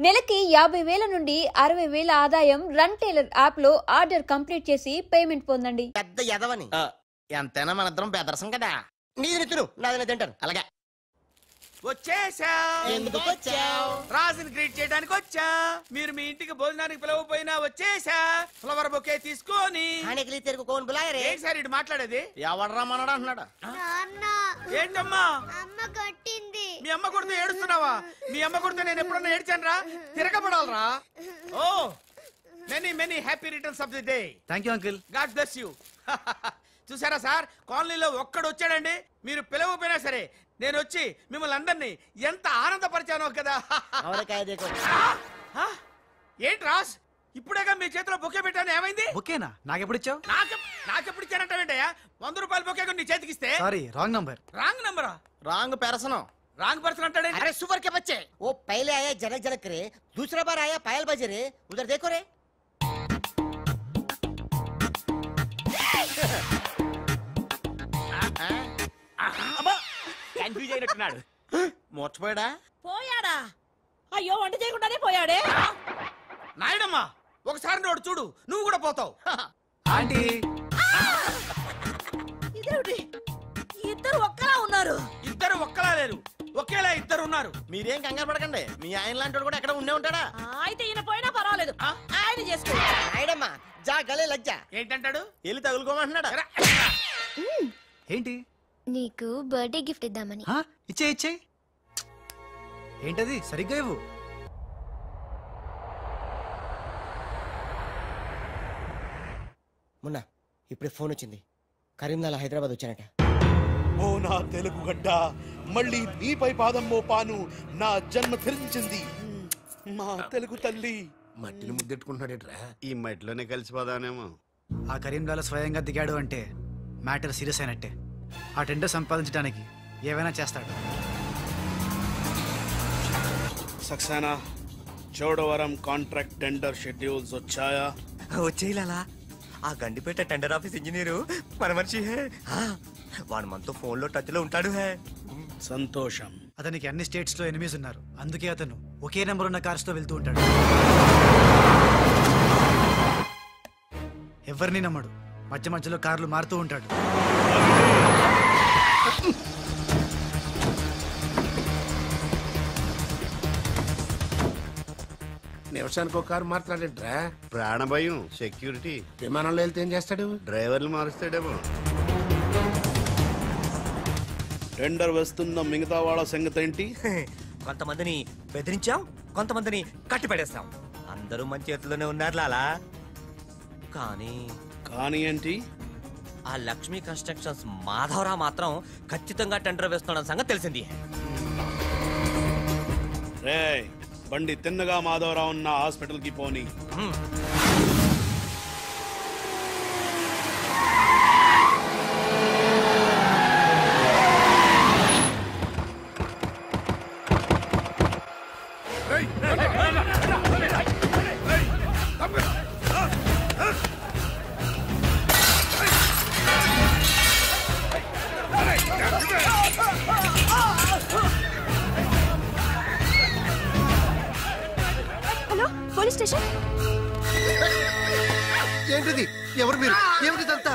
నెలకి 50,000 నుండి 60,000 ఆదాయం రన్ టైలర్ యాప్ లో ఆర్డర్ కంప్లీట్ చేసి పేమెంట్ పొందండి. పెద్ద యదవని ఎంతైనా మనిద్దరం బెదరసం కదా. నీది తిను, నాది తింటాను. అలాగే వచ్చేసా. ఎందుకు వచ్చావు? రాజుని గ్రీట్ చేయడానికి వచ్చా. మీరు మీ ఇంటికి భోజనానికి పిలవపోయినా వచ్చేసా. ఫ్లవర్ బొకే తీసుకొని. తెరుగు కోన్ బులాయరే. ఏంటి సార్ ఇటు మాట్లాడేది? ఎవడు రమ్మన్నాడు అంటున్నాడు. ఏంటమ్మా అమ్మ కొట్టింది. మీ అమ్మ కొడుతూ ఏడుస్తున్నావా? మీ అమ్మ కొడుతూ నేను ఎప్పుడన్నా ఏడ్చాను రా? తిరగబడాలరా? Oh many many happy returns of the day. Thank you uncle. God bless you. చూసారా సార్, కాలనీలో ఒక్కడు వచ్చాడండి, మీరు పిలవపోయినా సరే నేను వచ్చి మిమ్మల్ని అందరినీ ఎంత ఆనందపరిచానో కదా. ఏంటి రాస్, ఇప్పుడేగా మీ చేతిలో బొకే పెట్టాను, ఏమైంది? ఓకేనా? నాకెప్పుడు ఇచ్చావు? నాకెప్పుడు ఇచ్చానంటావేంటయ్యా? 100 రూపాయల బొకే నీ చేతికి ఇస్తే. Sorry, wrong number. రాంగ్ నంబరా? Wrong person. రాంగ్ పర్సన్ అంటాడే. अरे सुपर के बच्चे, वो पहले आया जनक जनक रे, दूसरा बार आया पायल बजे रे. उधर देखो रे. కన్ఫ్యూజ్ అయినట్టున్నాడు. మోర్చిపోయాడా? పోయాడా? అయ్యో, వంట చేయకుండానే పోయాడే. నాయుడమ్మా, ఒకసారి నోడు చూడు, నువ్వు కూడా పోతావు. ఆంటీ, ఇదేమిటి, ఇద్దరు ఒక్కలా ఉన్నారు. ఇద్దరు ఒక్కలా లేరు, ఒకేలా ఇద్దరు ఉన్నారు. మీరేం కంగారు పడకండి, మీ ఆయన లాంటి కూడా ఎక్కడ ఉండే ఉంటాడా. అయితే ఈయన పోయినా పర్వాలేదు, ఆయన చేసుకో. నాయుడమ్మా, జా గలే లజ్జా. ఏంటంటాడు? వెళ్ళి తగులుకోమంటున్నాడా? ఏంటి? నీకు బర్త్డే గిఫ్ట్ ఇద్దామని. ఇచ్చే. ఏంటది? సరిగ్గా ఇవ్వు. మొన్న ఇప్పుడే ఫోన్ వచ్చింది, కరీంనాలా హైదరాబాద్ వచ్చానట. ఓ నా తెలుగు గడ్డ, మళ్ళీ నీపై పాదం మోపాను, నా జన్మ ధరించింది మా తెలుగు తల్లి. మట్టిని ముద్దెట్టుకుంటున్నాడేట్రా? ఈ మట్టిలోనే కలిసిపోదానేమో. ఆ కరీంలాల స్వయంగా దిగాడు అంటే మ్యాటర్ సీరియస్ అయినట్టే. ఆ టెండర్ సంపాదించడానికి ఏవైనా చేస్తాడు. Saxena, Chodavaram contract tender schedules వచ్చాయా? వచ్చేయాలా? ఆ గండిపేట టెండర్ ఆఫీస్ ఇంజనీరు మన మనిషి హే. వాడు మనతో ఫోన్ లో టచ్ లో ఉంటాడు హే. సంతోషం. అతనికి అన్ని స్టేట్స్ లో ఎనిమీస్ ఉన్నారు, అందుకే అతను ఒకే నెంబర్ ఉన్న కార్స్ తో వెళ్తూ ఉంటాడు. ఎవరిని నమ్మడు, మధ్య మధ్యలో కార్లు మారుతూ ఉంటాడు. నిమిషానికి ఒక కారు మాట్లాడేట్రా? ప్రాణభయం, సెక్యూరిటీ. విమానంలో వెళ్తే ఏం చేస్తాడు? డ్రైవర్లు మారుస్తాడేమో. టెండర్ వేస్తున్న మిగతా వాళ్ళ సంగతి ఏంటి? కొంతమందిని బెదిరించాం, కొంతమందిని కట్టి పడేస్తాం. అందరూ మన చేతిలోనే ఉన్నారు లాలా. కానీ ఏంటి? ఆ లక్ష్మీ కన్స్ట్రక్షన్స్ మాధవరావు మాత్రం ఖచ్చితంగా టెండర్ వేస్తున్న సంగతి తెలిసింది. రే, బండి తిన్నగా మాధవరావు ఉన్న హాస్పిటల్ కి పోని. Hello, police station. ఏంటిది? ఎవరు మీరు? ఏమిటిదంతా?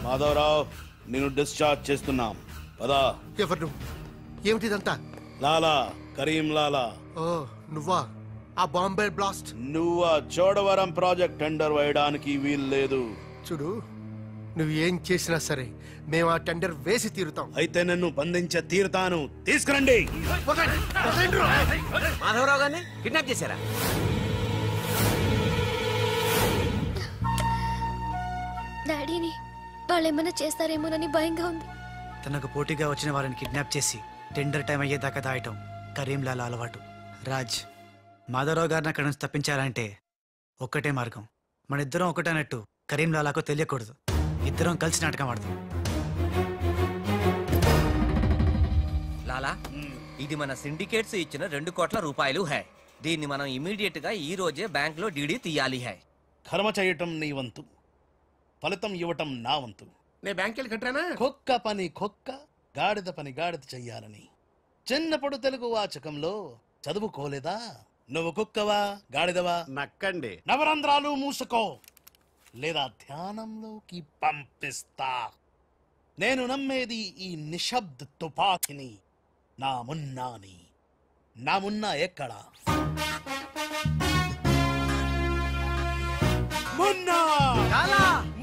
మాధవరావు, నేను డిశ్చార్జ్ చేస్తున్నాం. పదా. ఎవరు? ఏమిటిదంతా? లాలా, కరీం లాలా. ఓ నువ్వా? ఆ బాంబే బ్లాస్ట్. నువ్వు చోడవరం ప్రాజెక్ట్ టెండర్ వేయడానికి వీలు లేదు. చూడు, నువ్వు ఏం చేసినా సరే మేము ఆ టెండర్ వేసి తీరుతాం. అయితే నన్ను బంధించ తీరుతాను. తీసుకురండి. మాధవరావు గారిని కిడ్నాప్ చేశారా? డాడీని వాళ్ళు ఏమైనా చేస్తారేమోనని భయంగా ఉంది. తనకు పోటీగా వచ్చిన వారిని కిడ్నాప్ చేసి టెండర్ టైం అయ్యేదాకా దాయటం కరీంలాల అలవాటు. రాజ్, మాధవరావు గారిని అక్కడి నుంచి తప్పించాలంటే ఒక్కటే మార్గం. మన ఇద్దరం ఒకటన్నట్టు కరీంలాలాకు తెలియకూడదు. ఇద్దరం కలిసి నాటకం ఆడతాం. లాలా, ఇది మన సిండికేట్స్ ఇచ్చిన 2 కోట్ల రూపాయలు హై. దీన్ని మనం ఇమీడియట్ గా ఈ రోజే బ్యాంక్ లో డీడీ తీయాలి హై. కర్మ చేయటం నీ వంతు, ఫలితం ఇవ్వటం నా వంతు. నేను బ్యాంక్ వెళ్ళి కట్టానా? కుక్క పని కుక్క, గాడిద పని గాడిద చెయ్యాలని చిన్నప్పుడు తెలుగు వాచకంలో చదువుకోలేదా? నువ్వు కుక్కవా గాడిదవా? నక్కండి. నవరంధ్రాలు మూసుకో లేదా ధ్యానంలోకి పంపిస్తా. నేను నమ్మేది ఈ నిశ్శబ్ద తుపాకిని, నా మున్నాని. నా మున్నా ఎక్కడా? మున్నా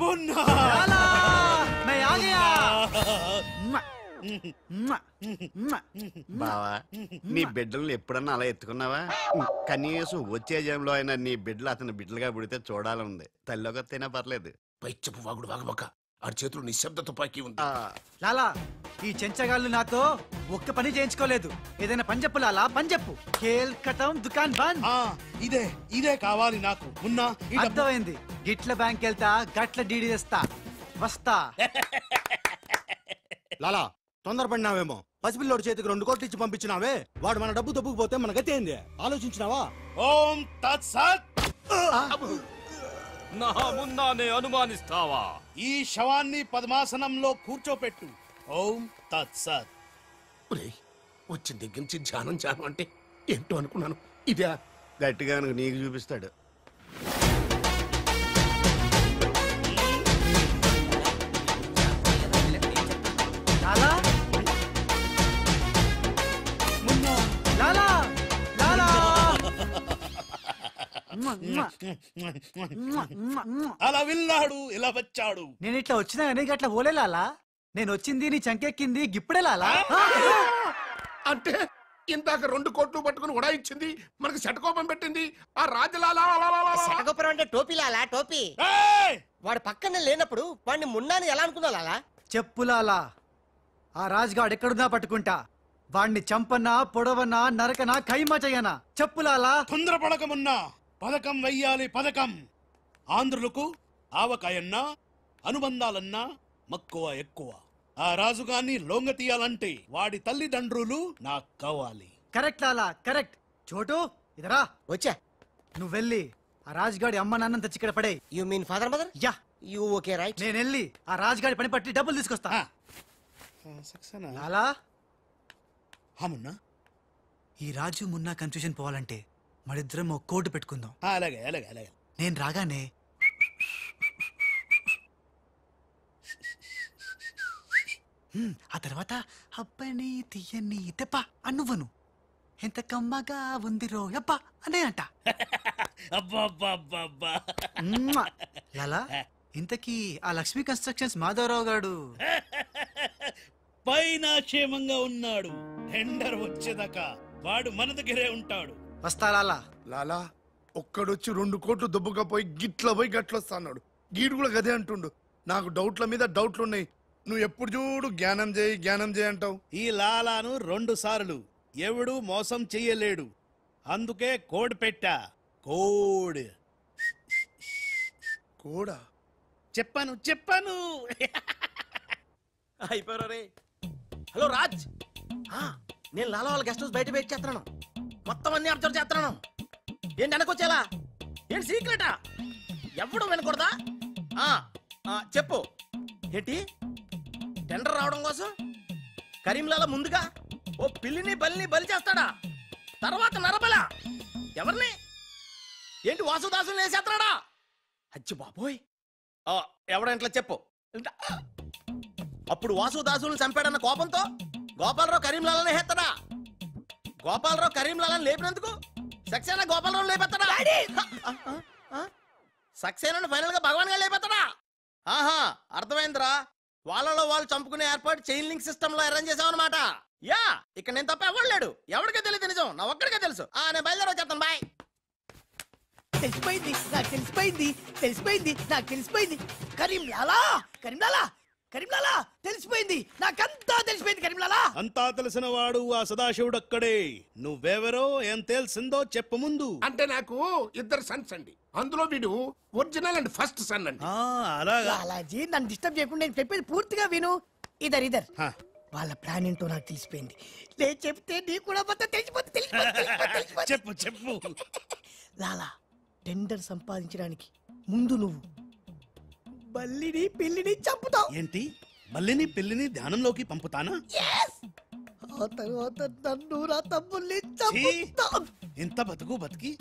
మున్నా బావా, నీ బిడ్డలను ఎప్పుడన్నా అలా ఎత్తుకున్నావా? కనీసం వచ్చే జంలో అయినా నీ బిడ్డలు అతని బిడ్డలుగా పుడితే చూడాలనుంది. తల్లికొత్తైనా పర్లేదు. పైచ్చపు వాగుడు వాగబోక. ఆ చేతులు నిశ్శబ్ద తుపాకీ ఉంది. లాలా, ఈ చెంచగాళ్ళు నాతో ఒక్క పని చేయించుకోలేదు. ఏదైనా పని చెప్పు లాలా, పని చెప్పు. ఖేల్ ఖతం, దుకాన్ బంద్. ఇదే ఇదే కావాలి నాకు. మున్నా అర్థమైంది. గిట్ల బ్యాంక్ వెళ్తా, గట్ల డీడీ తెస్తా, వస్తా. లాలా, తొందరపడినావేమో. పసిపిల్లోడి చేతికి 2 కోట్లు ఇచ్చి పంపించినావే, వాడు మన డబ్బు దొబ్బుకుపోతే మన గతి ఏంది? ఆలోచించినావా? ఓం తత్సత్. నా మున్నానే అనుమానిస్తావా? ఈ శవాన్ని పద్మాసనంలో కూర్చోపెట్టు. ఓం తత్సత్. వచ్చిన దగ్గర నుంచి ధ్యానం ధ్యానం అంటే ఏంటో అనుకున్నాను. ఇదే గట్టిగా నీకు చూపిస్తాడు. లాలా మున్నా లాలా లాలా. అలా వెళ్ళాడు, ఇలా వచ్చాడు. నేను ఇట్లా వచ్చినా కానీ గట్ల పోలే లాలా. నేను వచ్చింది నీ చంకెక్కింది గిప్పుడే లాలా. అంటే ఇందాక 2 కోట్లు పట్టుకుని ఉడాయించింది, మనకు శటకోపం పెట్టింది ఆ రాజలాలా. శటగొప్పరం అంటే టోపీ లాలా, టోపీ. వాడు పక్కన లేనప్పుడు వాడిని మున్నాని ఎలా అనుకున్నా లాలా? చెప్పు లాలా, ఆ రాజుగాడు ఎక్కడున్నా పట్టుకుంటా. వాణ్ణి చంపన్నా, పొడవన్నా, నరకనా, ఖైమా చెయ్యనా. చెప్పు లాలా. తొందరపడకమున్నా, పథకం వెయ్యాలి, పథకం. ఆంధ్రులకు ఆవకాయన్నా, అనుబంధాలన్నా మక్కువ ఎక్కువ. ఆ రాజుగాన్ని లొంగ తీయాలంటే వాడి తల్లిదండ్రులు నాకు కావాలి. కరెక్ట్ లాలా, కరెక్ట్. చోటు ఇదరా. వచ్చా. నువ్వు వెళ్ళి ఆ రాజుగాడి అమ్మ నాన్న తెచ్చి ఇక్కడ పడే. You mean father mother? Yeah. You okay right. నేను వెళ్ళి ఆ రాజుగాడి పని పట్టి డబ్బులు తీసుకొస్తా. లాలా, మున్నా, ఈ రాజు మున్నా కన్ఫ్యూజన్ పోవాలంటే మరిద్దరం ఒక కోర్టు పెట్టుకుందాం. అలాగే అలాగే అలాగే. నేను రాగానే ఆ తర్వాత అబ్బని తీయని తెప్ప అనువ్వను. ఎంత కమ్మగా ఉంది రోయప్ప అనే అంట. లాలా, ఇంతకీ ఆ లక్ష్మీ కన్స్ట్రక్షన్స్ మాధవరావు గాడు పైన క్షేమంగా ఉన్నాడు. టెండర్ వచ్చేదాకా వాడు మన దగ్గరే ఉంటాడు. వస్తా లాలా. లాలా, ఒక్కడొచ్చి 2 కోట్లు దుబ్బకపోయి గిట్ల పోయి గట్లొస్తాడు. గీడు కూడా గదే అంటుండు. నాకు డౌట్ల మీద డౌట్లున్నాయి. నువ్వు ఎప్పుడు చూడు జ్ఞానం చేయి జ్ఞానం చేయి అంటావు. ఈ లాలాను 2 సార్లు ఎవడు మోసం చెయ్యలేడు. అందుకే కోడ్ పెట్టా. కోడ్. కోడా? చెప్పాను చెప్పాను. అయిపోయారు రే. హలో రాజ్, నేను లాలా వాళ్ళ గెస్ట్ హౌస్ బయట వెయిట్ చేస్తున్నాను. మొత్తం అన్ని అబ్జర్వ్ చేస్తున్నాను. ఏంటి వెనకొచ్చేలా? ఏంటి సీక్రెటా? ఎవడు వినకూడదా? చెప్పు. ఏంటి టెండర్ రావడం కోసం కరీంలాలా ముందుగా ఓ పిల్లిని బలిని బలి చేస్తాడా? తర్వాత నరబల ఎవరిని? ఏంటి వాసుదాసుని వేసేస్తాడా? అచ్చి బాబోయ్, ఎవడంట్లా చెప్పు. అప్పుడు వాసుదాసులను చంపాడన్న కోపంతో గోపాలరావు కరీంలాలానే హేస్తాడా? గోపాలరావు కరీంలాలాని లేపినందుకు సక్సేనా గోపాలరావు లేపెత్తాడా? సక్సేనాను ఫైనల్ గా భగవాన్ గా లేపెత్తాడా? ఆహా, అర్థమైందిరా. వాళ్ళలో వాళ్ళు చంపుకునే ఏర్పాటు చైన్ లింక్ సిస్టమ్ లో అరేంజ్ చేసామన్నమాట. యా, ఇక్కడ నేను తప్ప ఎవరు లేడు. ఎవరికే తెలియదు నిజం, నా ఒక్కడికే తెలుసు. నేను బయలుదేరి వచ్చేస్తాను. బాయ్. తెలిసిపోయింది నాకు, తెలిసిపోయింది తెలిసిపోయింది నాకు, తెలిసిపోయింది. కరీంలాలా కరీంలాలా కరీంలాలా తెలిసిపోయింది నాకంతా తెలిసిపోయింది. కరీంలాలా అంతా తెలిసిన వాడు ఆ సదాశివుడు అక్కడే. నువ్వెవరో ఏం తెలిసిందో చెప్పు ముందు. అంటే నాకు 2 సన్స్ అండి. అందులో వీడు ఒరిజినల్ అండ్ ఫస్ట్ సన్ అండి. అలాగా. లాలాజీ, నన్ను డిస్టర్బ్ చేయకుండా నేను చెప్పేది పూర్తిగా విను. ఇదర్ వాళ్ళ ప్లాన్ ఏంటో నాకు తెలిసిపోయింది. నేను చెప్తే నీకు కూడా మొత్తం తెలిసిపోతుంది. చెప్పు చెప్పు. లాలా, టెండర్ సంపాదించడానికి ముందు నువ్వు బల్లిని పిల్లిని చంపుతావు. ఏంటి? మల్లిని పిల్లిని ధ్యానంలోకి పంపుతానా? ఆ తర్వాత నన్ను నా తమ్ముల్ని ఇంత బతుకు బతికి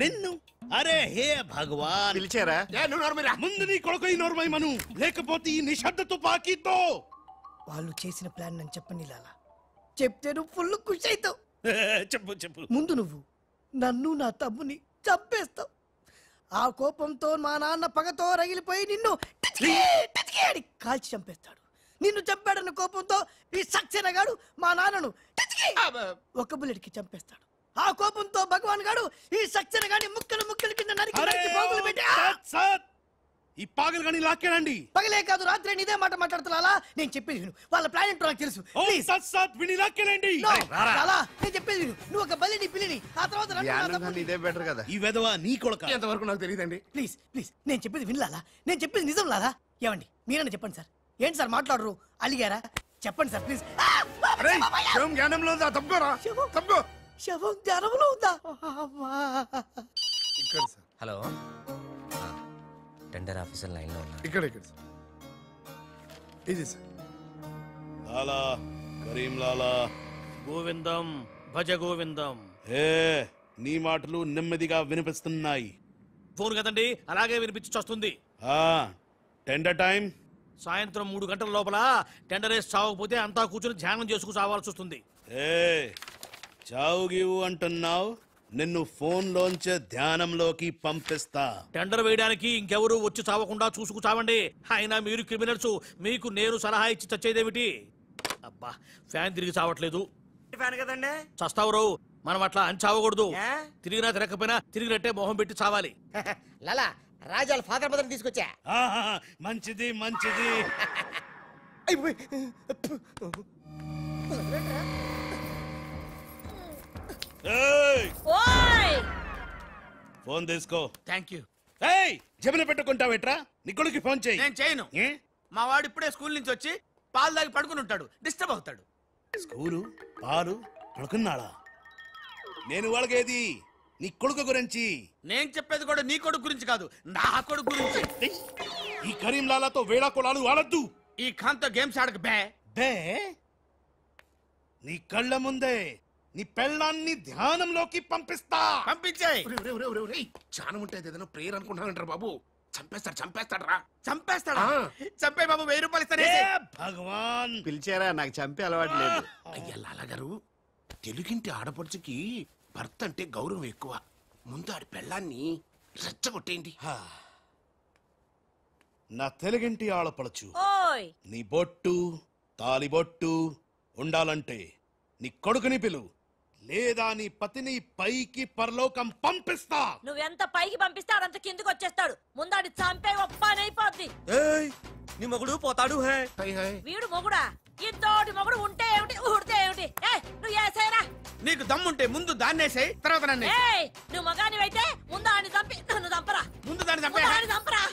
నిన్ను అరే హే భగవాన్ పిలిచారా ముందు నీ కొడుకు ఈ నోర్మై మను లేకపోతే ఈ నిశ్శబ్ద తుపాకీతో వాళ్ళు చేసిన ప్లాన్ నన్ను చెప్పని లాలా చెప్తే నువ్వు ఫుల్ ఖుషి అవుతావు చెప్పు చెప్పు ముందు నువ్వు నన్ను నా తమ్ముని చంపేస్తావు ఆ కోపంతో మా నాన్న పగతో రగిలిపోయి నిన్ను టచికి కాల్చి చంపేస్తాడు నిన్ను చంపాడన్న కోపంతో ఈ సక్సేనా గాడు మా నాన్నను ఒక బుల్లెట్కి చంపేస్తాడు ఆ కోపంతో భగవాన్ గాడు ఈ సక్సేనా గాని ముక్కలు కింద నరికి పోగులు పెట్టి ఈ పాగలు గాని లాక్కేనండి పగలే కాదు రాత్రి ఇదే మాట మాట్లాడుతున్నా నేను చెప్పేది విను వాళ్ళ ప్లాన్ ఏంటో నాకు తెలుసు నేను చెప్పేది విను నువ్వు ఒక బలిని పిల్లిని ఆ తర్వాత ఇదే బెటర్ కదా ఈ వెధవ నీ కొడుక ఎంతవరకు నాకు తెలియదండి ప్లీజ్ నేను చెప్పేది వినలాలా నేను చెప్పేది నిజం లాలా ఏమండి మీరన్నా చెప్పండి సార్ ఏంటి సార్ మాట్లాడరు అలిగారా చెప్పండి సార్ ప్లీజ్ జ్ఞానంలో ఉందా తప్పుకోరా తప్పుకో శవం జ్ఞానంలో ఉందా ఇక్కడ sir hello tender officer line లో ఉన్నారు ఇక్కడ సార్ ఇది సార్ లాలా కరీం లాలా గోవిందం భజ గోవిందం ఏ నీ మాటలు నెమ్మదిగా వినిపిస్తున్నాయి ఫోన్ కదండి అలాగే వినిపించి వస్తుంది టెండర్ టైం సాయంత్రం 3 గంటల లోపల టెండర్ వేసి చావకపోతే అంతా కూర్చొని ధ్యానం చేసుకు చావాల్సి వస్తుంది చావు గీవు అంటున్నావు నిన్ను ఫోన్ లోంచే ధ్యానంలోకి పంపిస్తా టెండర్ వేయడానికి ఇంకెవరు వచ్చి చావకుండా చూసుకు చావండి అయినా మీరు క్రిమినల్స్ మీకు నేను సలహా ఇచ్చి చచ్చేదేమిటి అబ్బా ఫ్యాన్ తిరిగి చావట్లేదు ఫ్యాన్ కదండి చస్తావు మనం అట్లా అని చావకూడదు తిరిగినా తిరగకపోయినా తిరిగినట్టే మొహం పెట్టి చావాలి లాలా రాజాల ఫాదర్ మదర్ తీసుకొచ్చా మంచిది మంచిది ఫోన్ తీసుకో థ్యాంక్ యూ జబిన పెట్టుకుంటావేట్రా నీ కొడుకు ఫోన్ చేయి నేను చేయను మా వాడు ఇప్పుడే స్కూల్ నుంచి వచ్చి పాలు తాగి పడుకుని ఉంటాడు డిస్టర్బ్ అవుతాడు స్కూలు పాలు పడుకున్నాడా నేను వాళ్ళకేది నీ కొడుకు గురించి నేను చెప్పేది కూడా నీ కొడుకు గురించి కాదు నా కొడుకు గురించి ఈ కరీం లాలాతో వేళా కొలాలు వాడద్దు ఈ ఖాన్తో గేమ్స్ ఆడక బే బే నీ కళ్ళ ముందే నీ పెళ్ళాన్ని ధ్యానంలోకి పంపిస్తా పంపించాయి చాలా ఉంటుంది ఏదైనా ప్రేయర్ అనుకుంటానంటారు బాబు చంపేస్తాడు రా చంపేస్తాడా చంపే బాబు 1000 రూపాయలు ఇస్తానే భగవాన్ పిలిచారా నాకు చంపే అలవాటు లేదు అయ్యా లాలగారు తెలుగింటి ఆడపడుచుకి భర్త అంటే గౌరవం ఎక్కువ ముందు ఆడి పెళ్ళాన్ని రెచ్చగొట్టేయండి నా తెలుగింటి ఆడపడచ్చు నీ బొట్టు తాలిబొట్టు ఉండాలంటే నీ కొడుకుని పిలు లేదా నీ పతిని పైకి పరలోకం పంపిస్తా నువ్వెంత పైకి పంపిస్తే ఆడంత కిందకి వచ్చేస్తాడు ముందాడి చంపే ఒప్పనైపోద్ది నీ మొగుడు పోతాడు హే వీడు మొగుడా ఇంతోటి మొగుడు ఉంటే ఏమిటి ఊడితే ఏమిటి నువ్వు ఏసేరా నీకు దమ్ముంటే ముందు దాన్నేసేయ్ తర్వాత నన్ను నువ్వు మగానివైతే ముందు ఆడిని చంపి నన్ను చంపరా ముందు దాన్ని చంపే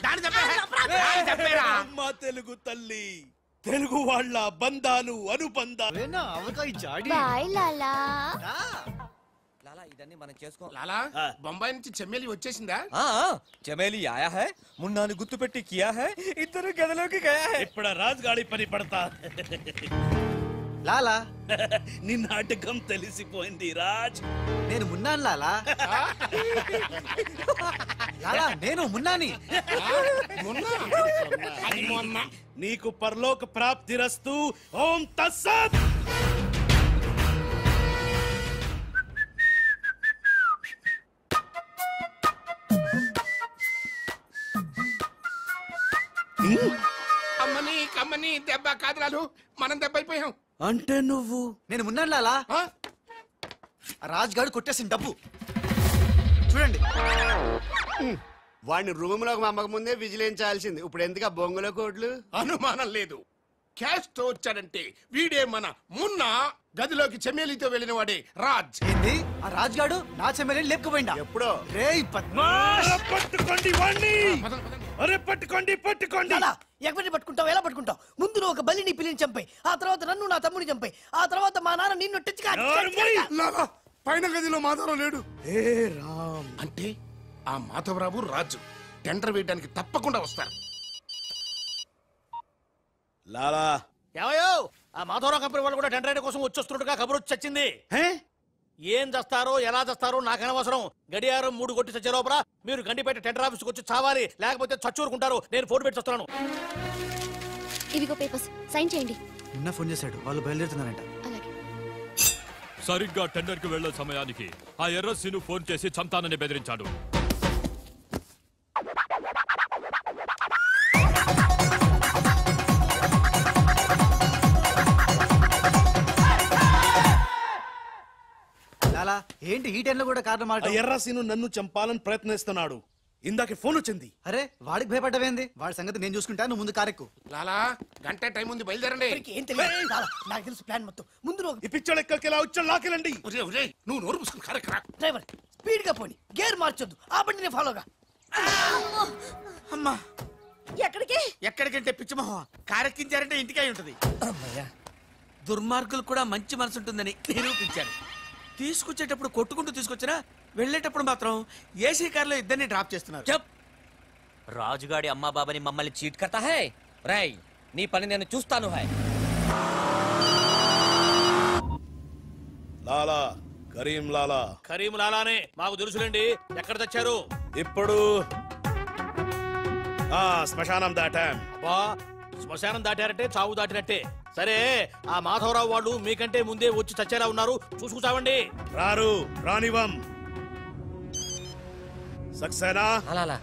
దాన్ని చంపేరా అమ్మా తెలుగు తల్లి తెలుగు వాళ్ళ బంధాలు అనుబంధాలు బాయ్ లాలా లాలా ఇదన్నీ మనం చేసుకో లాలా బొంబాయి నుంచి చెమ్మేలి వచ్చేసిందా చమేలి ఆయా హై మున్నాను గుర్తు పెట్టి కియా హై ఇద్దరు గదిలోకి గయా హై ఇప్పుడు రాజుగాడి పని పడతా లాలా నీ నాటకం తెలిసిపోయింది రాజ్ నేను మున్నాను లాలా లాలా నేను మున్నాని నీకు పరలోక ప్రాప్తిరస్తు ఓం తస్సత్ అమ్మని కమ్మని దెబ్బ కాదురాలు మనం దెబ్బ అయిపోయాం అంటే నువ్వు నేను మున్నాను లాలా రాజుగాడు కొట్టేసిన డబ్బు చూడండి వాడిని రూమ్ లోకి మమ్మక ముందే విజిలించాల్సింది ఇప్పుడు ఎందుకు ఆ బొంగులో కోట్లు అనుమానం లేదు క్యాష్ తో వచ్చాడంటే వీడే మన మున్న గదిలోకి చెమ్మేలితో వెళ్ళిన వాడే రాజ్ ఏంది ఆ రాజుగాడు నా చెమ్మేలిని లేపుకుపోయిందా ఎప్పుడో రేయ్ పట్టుకోండి వాణ్ణి అరే పట్టుకోండి ఎవరిని పట్టుకుంటావు ఎలా పట్టుకుంటావు ముందు నువ్వు ఒక బలిని పిల్లిని చంపాయి ఆ తర్వాత నన్ను నా తమ్ముని చంపాయి ఆ తర్వాత మా నాన్న నిన్ను లాలా, పైన గదిలో మాధవరావు లేడు రామ్ అంటే ఆ మాధవరావు రాజు టెండర్ వేయడానికి తప్పకుండా వస్తారు లాలా ఏమయ్యో ఆ మాధవరావు కంపెనీ వాళ్ళు కూడా టెండర్ కోసం వచ్చేస్తున్నట్టుగా కబురు వచ్చి చచ్చింది. ఏం చేస్తారో ఎలా చేస్తారో నాకు అనవసరం. గడియారం 3 కొట్టి చచ్చే లోపల మీరు గండిపేట టెండర్ ఆఫీస్కి వచ్చి చావాలి, లేకపోతే చచ్చూరుకుంటారు. నేను ఫోన్ పెట్టి వస్తున్నాను. ఇవిగో పేపర్స్, సైన్ చేయండి. నిన్న ఫోన్ చేశాడు, వాళ్ళు బయలుదేరుతున్నారంట. సరిగ్గా టెండర్ కి వెళ్లే సమయానికి ఆ ఎర్ర సీను ఫోన్ చేసి చంతానని బెదిరించాడు. లాలా ఏంటి ఈ టైంలో కూడా కారణం మాట? ఎర్ర సీను నన్ను చంపాలని ప్రయత్నిస్తున్నాడు. ఇందాక ఫోన్ వచ్చింది. అరే వాడికి భయపడ్డవేంది? వాడి సంగతి నేను చూసుకుంటా, నువ్వు ముందు కారెక్కు. లాలా గంట టైం ఉంది, బయలుదేరండి. ఏం తెలియదు లాలా, నాకు తెలుసు ప్లాన్ మొత్తం. ముందు ఈ పిచ్చోడు ఎక్కడికి ఎలా వచ్చా లాకెళ్ళండి. నువ్వు నోరు పుసుకుని కరెక్ట్. డ్రైవర్ స్పీడ్ గా పోని, గేర్ మార్చొద్దు, ఆ బండిని ఫాలోగా. అమ్మా ఎక్కడికి? ఎక్కడికంటే పిచ్చిమోహ కారెక్కించారంటే ఇంటికి అయి ఉంటది. దుర్మార్గులు కూడా మంచి మనసు ఉంటుందని నిరూపించారు. తీసుకొచ్చేటప్పుడు కొట్టుకుంటూ తీసుకొచ్చినా వెళ్ళేటప్పుడు మాత్రం ఏసీ కార్లో ఇద్దరిని డ్రాప్ చేస్తున్నారు. చెప్ రాజుగాడి అమ్మా బాబాని మమ్మల్ని చీట్ కర్తా హై. రై నీ పని నేను చూస్తాను. హై లాలా కరీం లాలా. కరీం లాలానే మాకు తెలుసులేండి. ఎక్కడ తెచ్చారు? ఇప్పుడు శ్మశానం దాటాం. శ్మశానం దాటారంటే చావు దాటినట్టే. సరే ఆ మాధవరావు వాళ్ళు మీకంటే ముందే వచ్చి చచ్చేలా ఉన్నారు, చూసుకుచావండి. రారు రానివం. సక్సేనా లాలా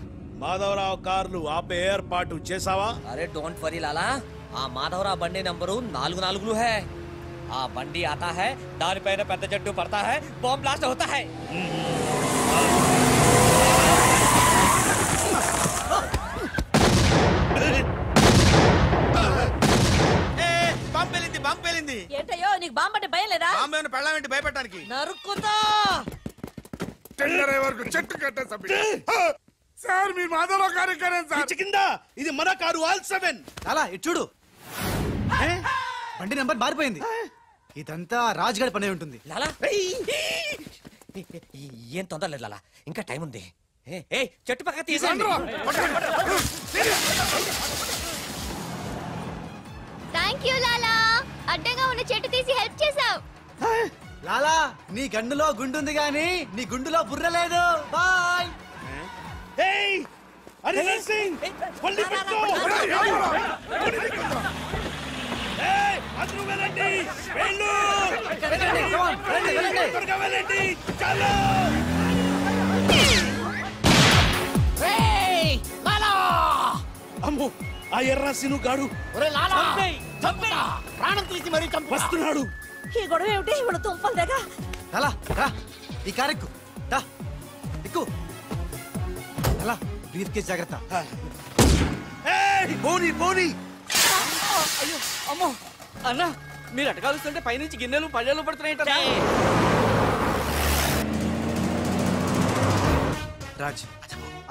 మాధవరావు కార్లు ఆపే ఏర్పాటు చేసావా? అరే డోంట్ వరీ లాలా, ఆ మాధవరావు బండి నంబరు 44 హై. ఆ బండి ఆతా హై, దానిపైన పెద్ద జట్టు పడతా హై, బాంబ్ బ్లాస్ట్ హోతా హై. బాంబు పేలింది. ఏంటయ్యో నీకు బాంబు అంటే భయం లేదా? బాంబు ఏమైనా పెళ్ళామేంటి భయపెట్టడానికి? నరుకుతా. టెండర్ వరకు చెట్టు కట్టేసా సార్. మీ మాధవరావు కార్యక్రమం సార్. కింద ఇది మన కారు ఆల్ 7. లాలా ఇటు చూడు, బండి నెంబర్ మారిపోయింది. ఇదంతా రాజుగాడి పనే ఉంటుంది. లాలా ఏం తొందర లేదు లాలా, ఇంకా టైం ఉంది. చెట్టు పక్క తీసండి. థ్యాంక్ యూ లాలా, అడ్డంగా ఉన్న చెట్టు తీసి హెల్ప్ చేసావు. లాలా నీ గన్నులో గుండుంది గాని నీ గుండులో బుర్ర లేదు. బాయ్. అమ్మో ఆ ఎర్ర సీను గాడు ప్రాణం తీసి మరీ వస్తున్నాడు. ఈ గొడవ ఏమిటి? ఇప్పుడు తుంపలు దగ్గర. లాలా రా, ఈ కారెక్కు రా, ఎక్కు. లాలా బ్రీఫ్ కేస్ జాగ్రత్త. పోనీ పోనీ. అయ్యో అమ్మో అన్న, మీరు అటకాలుస్తుంటే పైనుంచి గిన్నెలు పళ్ళెలు పడుతున్నాయి. రాజ్,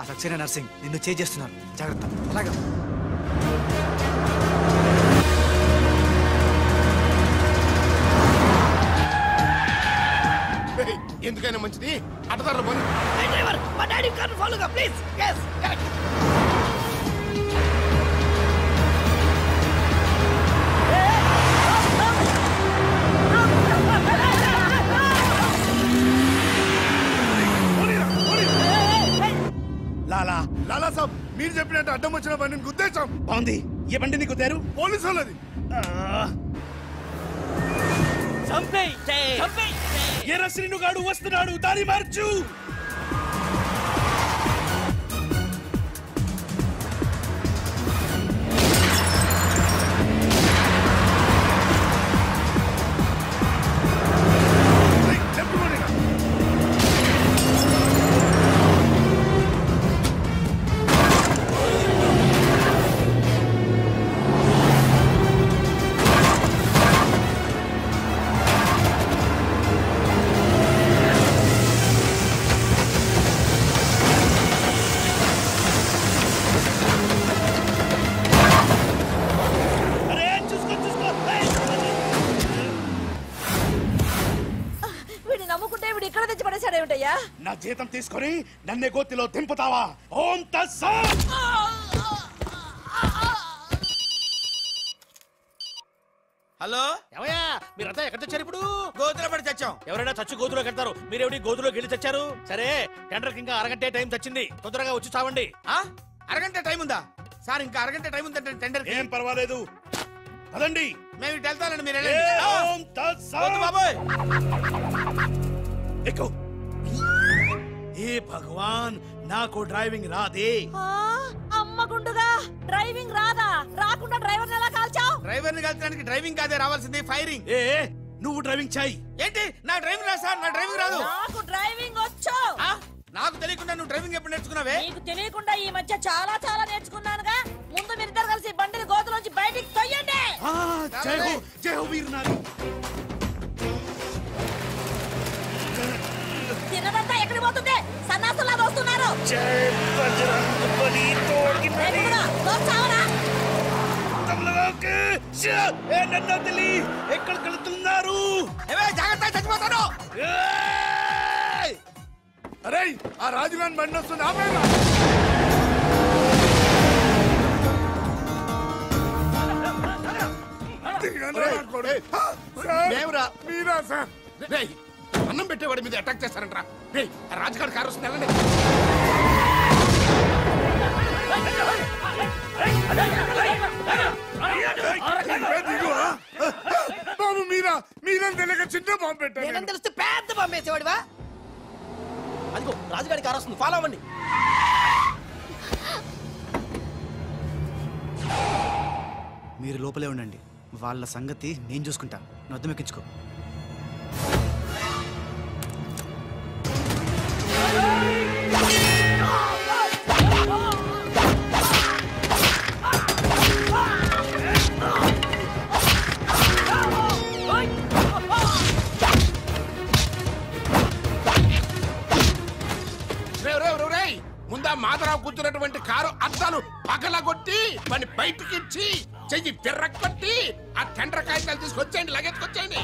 ఆ సక్సేనా నర్సింగ్ నిన్ను చేస్తున్నాను, జాగ్రత్త. అలాగా ఎందుకైనా మంచిది అటదారులు పోనీ. డ్రైవర్ మా డాడీ కార్ ఫాలోగా ప్లీజ్. yes correct. లాలా లాలా సాబ్, మీరు చెప్పినట్టు అడ్డం వచ్చిన బండిని గుద్దేశాం. బాగుంది. ఏ బండిని గుద్దారు? పోలీసు వాళ్ళది. ఎర్ర సీను గాడు వస్తున్నాడు, దారి మార్చు. నా జీతం తీసుకొని నన్నే గోతిలో దింపుతావా? ఓం తస్సత్. హలో ఏమయ్యా మీరంతా ఎక్కడ తెచ్చారు ఇప్పుడు? గోతులో పడి చచ్చాం. ఎవరైనా చచ్చి గోతులో కడతారు, మీరేమిటి గోతులోకి వెళ్ళి తెచ్చారు? సరే టెండర్కి ఇంకా అరగంటే టైం తెచ్చింది, తొందరగా వచ్చి చావండి. అరగంట టైం ఉందా సార్? ఇంకా అరగంట టైం ఉందంటే టెండర్ ఏం పర్వాలేదు, పదండి. మేము ఇటు వెళ్తానండి, మీరు ఓం తత్సత్. బాబోయ్. ఎక్కు. ఏ భగవాన్, నాకు డ్రైవింగ్ రాదే. అమ్మ గుండుగా డ్రైవింగ్ రాదా? రాకుండా డ్రైవర్ ఎలా కాల్చావు? డ్రైవర్ ని కలిసడానికి డ్రైవింగ్ కాదే రావాల్సింది, ఫైరింగ్. ఏ నువ్వు డ్రైవింగ్ చేయి. ఏంటి నా డ్రైవింగ్ రాదు సార్? నా డ్రైవింగ్ రాదు. నాకు డ్రైవింగ్ వచ్చు. నాకు తెలియకుండా నువ్వు డ్రైవింగ్ ఎప్పుడు నేర్చుకున్నావే? నీకు తెలియకుండా ఈ మధ్య చాలా చాలా నేర్చుకున్నానుగా. ముందు మీరిద్దరు కలిసి బండిని గోతులోంచి బయటికి తొయ్యండి. జై హో, జై హో వీర్ నారి. తినదంతా ఎక్కడికి పోతుంది? సన్నాసులా వస్తున్నారు. ఎక్కడికి వెళ్తున్నారు? జాగ్రత్త, చచ్చిపోతాను. అరే ఆ రాజుగాని బండి వస్తుంది, ఆపేరా. మీరా సార్? అన్నం పెట్టేవాడి మీద అటాక్ చేస్తారంట్రా. రాజుగారి కారు వస్తుంది, వెళ్ళండి. బాబు మీరా తెలియక చిన్న బాంబు పెట్టారు. నేనేం తెలిస్తే పెద్ద బాంబు వేసేవాడివా? అదిగో రాజుగారి కారు వస్తుంది, ఫాలో అవ్వండి. మీరు లోపలే ఉండండి, వాళ్ళ సంగతి నేను చూసుకుంటా. నొద్దం ఎక్కించుకో. ముందా మాధరావు కూర్చున్నటువంటి కారు అద్దాలు పగలగొట్టి వాడిని బయటికి ఇచ్చి చెయ్యి తిర్రకొట్టి ఆ టెండర్ కాగితాలు తీసుకొచ్చేయండి, లగెత్తుకొచ్చేయండి.